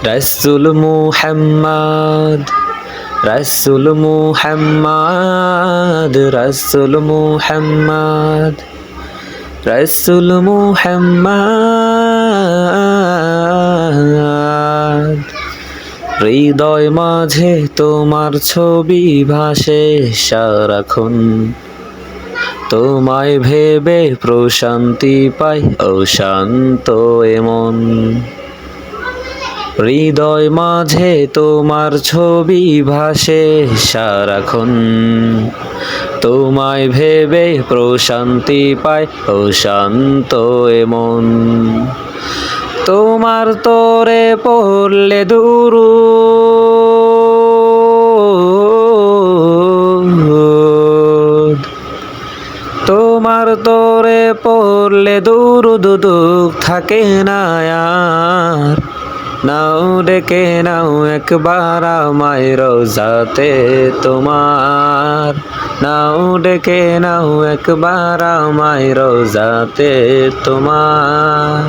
রাসূল মুহাম্মদ, রাসূল মুহাম্মদ, রাসূল মুহাম্মদ, রাসূল মুহাম্মদ। হৃদয় মাঝে তোমার ছবি ভাসে সারাক্ষণ, তোমায় ভেবে প্রশান্তি পাই ও শান্ত এমন। হৃদয় মাঝে তোমার ছবি ভাসে সারাক্ষণ, তোমায় ভেবে প্রশান্তি পাই ও শান্ত এমন। তোমার তরে পড়লে দুরূদ, তোমার তরে পড়লে দুরূদ দুঃখ থাকে না আর। নাও ডেকে নাও একবার আমায় রোজাতে তোমার, নাও ডেকে নাও একবার আমায় রোজাতে তোমার।